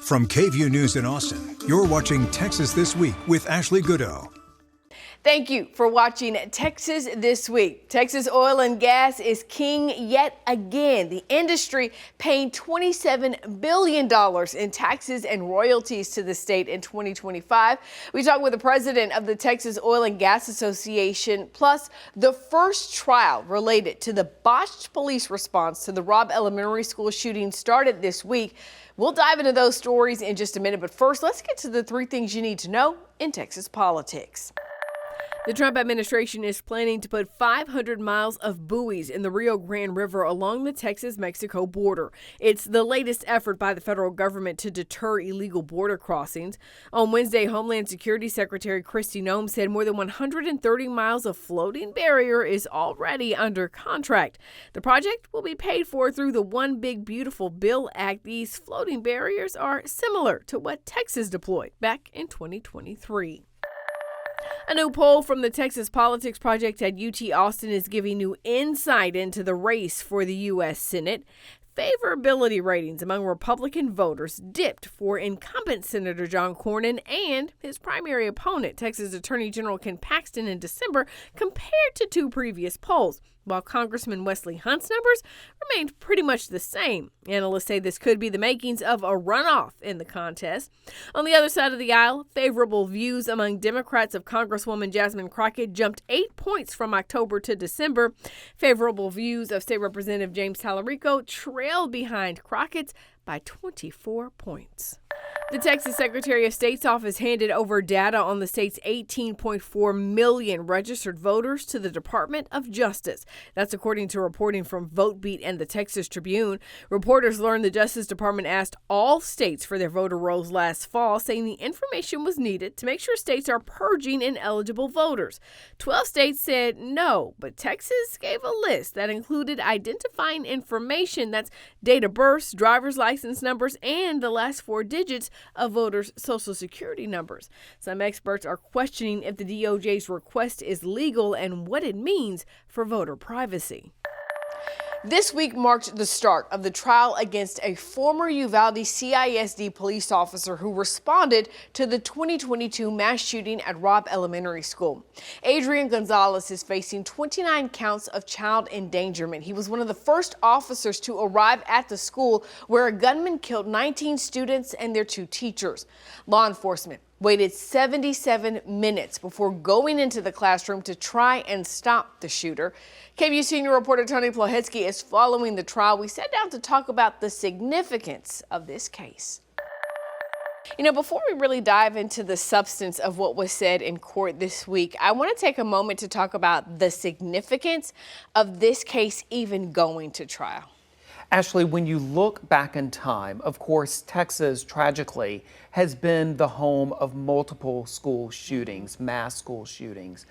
From KVUE News in Austin, you're watching Texas This Week with Ashley Goodo. Thank you for watching Texas This Week. Texas oil and gas is king yet again. The industry paying $27 billion in taxes and royalties to the state in 2025. We talked with the president of the Texas Oil and Gas Association, plus the first trial related to the botched police response to the Robb Elementary School shooting started this week. We'll dive into those stories in just a minute, but first, let's get to the 3 things you need to know in Texas politics. The Trump administration is planning to put 500 miles of buoys in the Rio Grande River along the Texas-Mexico border. It's the latest effort by the federal government to deter illegal border crossings. On Wednesday, Homeland Security Secretary Kristi Noem said more than 130 miles of floating barrier is already under contract. The project will be paid for through the One Big Beautiful Bill Act. These floating barriers are similar to what Texas deployed back in 2023. A new poll from the Texas Politics Project at UT Austin is giving new insight into the race for the U.S. Senate. Favorability ratings among Republican voters dipped for incumbent Senator John Cornyn and his primary opponent, Texas Attorney General Ken Paxton, in December compared to 2 previous polls, while Congressman Wesley Hunt's numbers remained pretty much the same. Analysts say this could be the makings of a runoff in the contest. On the other side of the aisle, favorable views among Democrats of Congresswoman Jasmine Crockett jumped 8 points from October to December. Favorable views of State Representative James Talarico trailed behind Crockett's by 24 points. The Texas Secretary of State's office handed over data on the state's 18.4 million registered voters to the Department of Justice. That's according to reporting from VoteBeat and the Texas Tribune. Reporters learned the Justice Department asked all states for their voter rolls last fall, saying the information was needed to make sure states are purging ineligible voters. 12 states said no, but Texas gave a list that included identifying information, that's date of births, driver's license numbers, and the last 4 digits of voters' Social Security numbers. Some experts are questioning if the DOJ's request is legal and what it means for voter privacy. This week marked the start of the trial against a former Uvalde CISD police officer who responded to the 2022 mass shooting at Robb Elementary School. Adrian Gonzalez is facing 29 counts of child endangerment. He was one of the first officers to arrive at the school where a gunman killed 19 students and their 2 teachers. Law enforcement waited 77 minutes before going into the classroom to try and stop the shooter. KVUE senior reporter Tony Plohetsky is following the trial. We sat down to talk about the significance of this case. You know, before we really dive into the substance of what was said in court this week, I want to take a moment to talk about the significance of this case even going to trial. Ashley, when you look back in time, of course, Texas tragically has been the home of multiple school shootings, mass school shootings.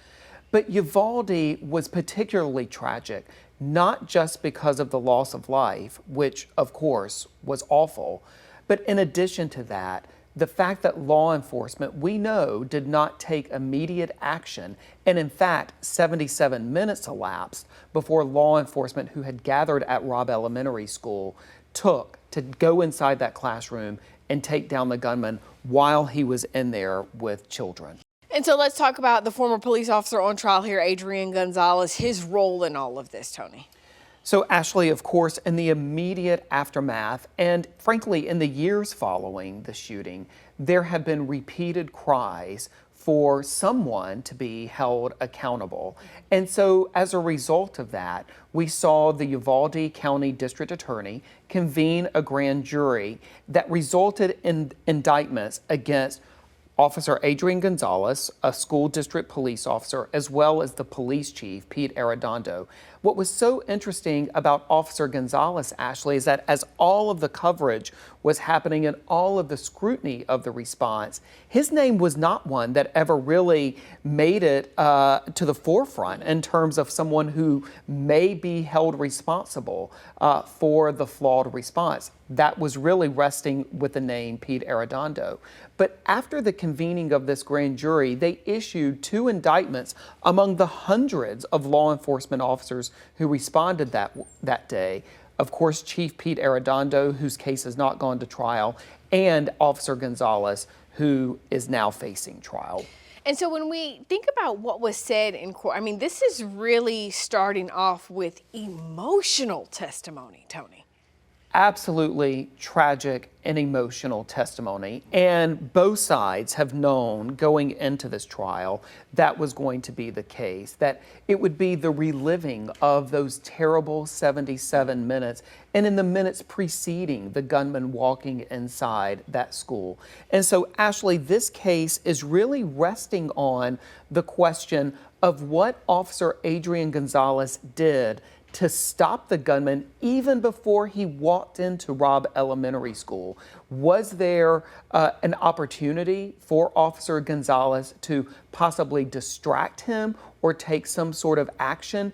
But Uvalde was particularly tragic, not just because of the loss of life, which of course was awful, but in addition to that, the fact that law enforcement, we know, did not take immediate action. And in fact, 77 minutes elapsed before law enforcement who had gathered at Robb Elementary School took to go inside that classroom and take down the gunman while he was in there with children. And so let's talk about the former police officer on trial here, Adrian Gonzalez, his role in all of this, Tony. So Ashley, of course, in the immediate aftermath and frankly in the years following the shooting, there have been repeated cries for someone to be held accountable. And so as a result of that, we saw the Uvalde County District Attorney convene a grand jury that resulted in indictments against Officer Adrian Gonzalez, a school district police officer, as well as the police chief, Pete Arredondo. What was so interesting about Officer Gonzalez, Ashley, is that as all of the coverage was happening and all of the scrutiny of the response, his name was not one that ever really made it to the forefront in terms of someone who may be held responsible for the flawed response. That was really resting with the name Pete Arredondo. But after the convening of this grand jury, they issued 2 indictments among the hundreds of law enforcement officers who responded that day. Of course, Chief Pete Arredondo, whose case has not gone to trial, and Officer Gonzalez, who is now facing trial. And so when we think about what was said in court, I mean, this is really starting off with emotional testimony, Tony. Absolutely tragic and emotional testimony. And both sides have known going into this trial that was going to be the case, that it would be the reliving of those terrible 77 minutes and in the minutes preceding the gunman walking inside that school. And so, Ashley, this case is really resting on the question of what Officer Adrian Gonzalez did to stop the gunman even before he walked into Robb Elementary School. Was there an opportunity for Officer Gonzalez to possibly distract him or take some sort of action?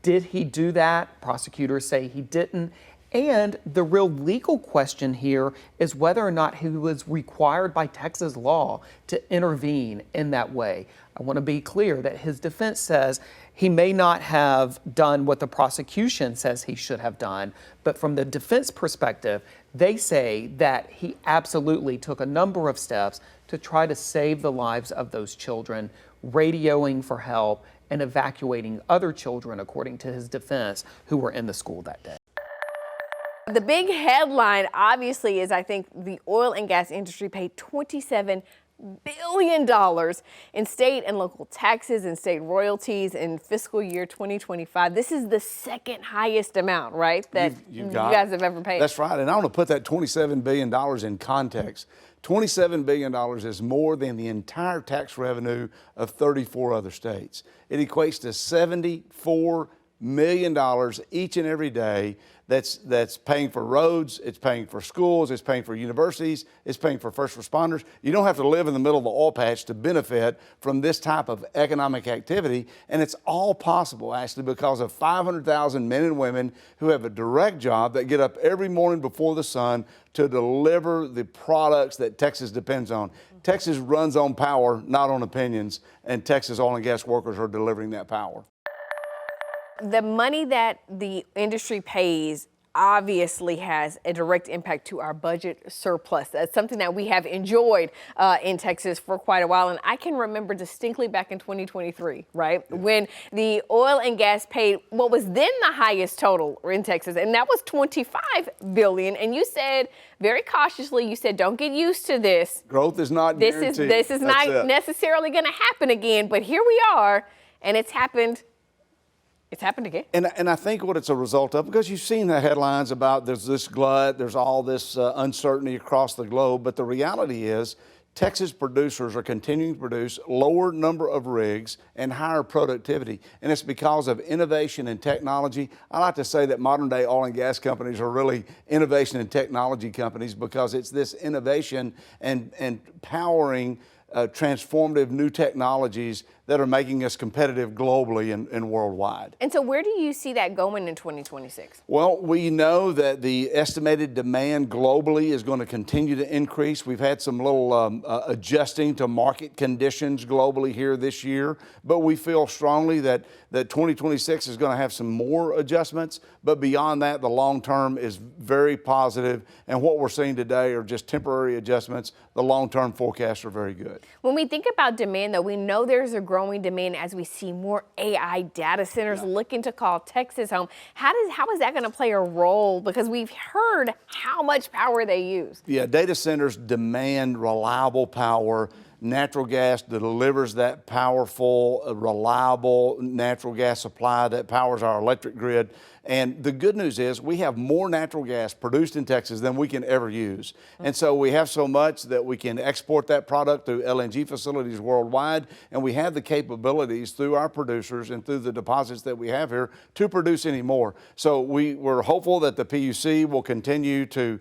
Did he do that? Prosecutors say he didn't. And the real legal question here is whether or not he was required by Texas law to intervene in that way. I want to be clear that his defense says he may not have done what the prosecution says he should have done, but from the defense perspective, they say that he absolutely took a number of steps to try to save the lives of those children, radioing for help and evacuating other children, according to his defense, who were in the school that day. The big headline, obviously, is I think the oil and gas industry paid $27 billion in state and local taxes and state royalties in fiscal year 2025. This is the second highest amount, right, that you guys have ever paid. That's right. And I want to put that $27 billion in context. $27 billion is more than the entire tax revenue of 34 other states. It equates to $74 million each and every day. That's paying for roads, it's paying for schools, it's paying for universities, it's paying for first responders. You don't have to live in the middle of the oil patch to benefit from this type of economic activity. And it's all possible, actually, because of 500,000 men and women who have a direct job that get up every morning before the sun to deliver the products that Texas depends on. Texas runs on power, not on opinions, and Texas oil and gas workers are delivering that power. The money that the industry pays obviously has a direct impact to our budget surplus. That's something that we have enjoyed in Texas for quite a while. And I can remember distinctly back in 2023, right, when the oil and gas paid what was then the highest total in Texas, and that was $25 billion. And you said, very cautiously, you said, don't get used to this. Growth is not guaranteed. This is not necessarily going to happen again. But here we are, and it's happened. It's happened again. And I think what it's a result of, because you've seen the headlines about there's this glut, there's all this uncertainty across the globe, but the reality is Texas producers are continuing to produce lower number of rigs and higher productivity. And it's because of innovation and technology. I like to say that modern day oil and gas companies are really innovation and technology companies, because it's this innovation and powering transformative new technologies that are making us competitive globally and worldwide. And so where do you see that going in 2026? Well, we know that the estimated demand globally is going to continue to increase. We've had some little adjusting to market conditions globally here this year, but we feel strongly that 2026 is going to have some more adjustments. But beyond that, the long term is very positive, and what we're seeing today are just temporary adjustments. The long-term forecasts are very good. When we think about demand, though, we know there's a growing demand as we see more AI data centers looking to call Texas home. How is that going to play a role? Because we've heard how much power they use. Yeah, data centers demand reliable power. Natural gas delivers that powerful, reliable natural gas supply that powers our electric grid. And the good news is we have more natural gas produced in Texas than we can ever use. And so we have so much that we can export that product through LNG facilities worldwide. And we have the capabilities through our producers and through the deposits that we have here to produce any more. So we're hopeful that the PUC will continue to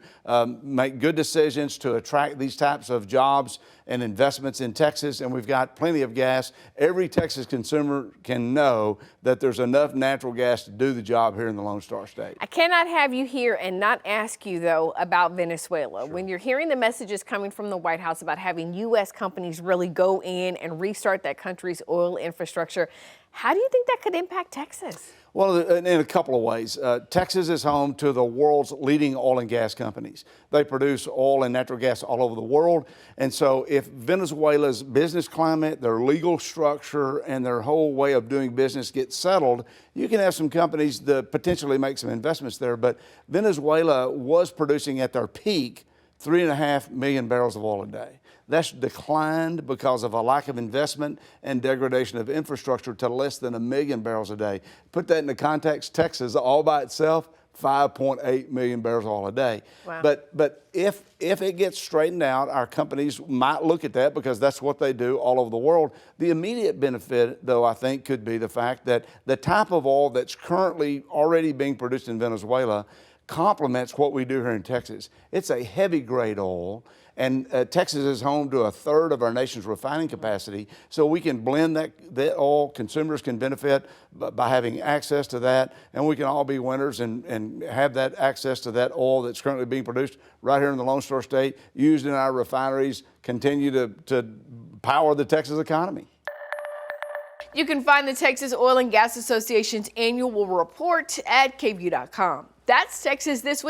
make good decisions to attract these types of jobs and investments in Texas, and we've got plenty of gas. Every Texas consumer can know that there's enough natural gas to do the job here in the Lone Star State. I cannot have you here and not ask you, though, about Venezuela. Sure. When you're hearing the messages coming from the White House about having U.S. companies really go in and restart that country's oil infrastructure, how do you think that could impact Texas? Well, in a couple of ways. Texas is home to the world's leading oil and gas companies. They produce oil and natural gas all over the world. And so if Venezuela's business climate, their legal structure, and their whole way of doing business gets settled, you can have some companies that potentially make some investments there. But Venezuela was producing at their peak 3.5 million barrels of oil a day. That's declined because of a lack of investment and degradation of infrastructure to less than 1 million barrels a day. Put that into context, Texas all by itself, 5.8 million barrels of oil a day. Wow. But if it gets straightened out, our companies might look at that because that's what they do all over the world. The immediate benefit, though, I think could be the fact that the type of oil that's currently already being produced in Venezuela complements what we do here in Texas. It's a heavy grade oil. And Texas is home to 1/3 of our nation's refining capacity, so we can blend that oil. Consumers can benefit by having access to that, and we can all be winners and have that access to that oil that's currently being produced right here in the Lone Star State, used in our refineries, continue to power the Texas economy. You can find the Texas Oil and Gas Association's annual report at KVUE.com. That's Texas This Week.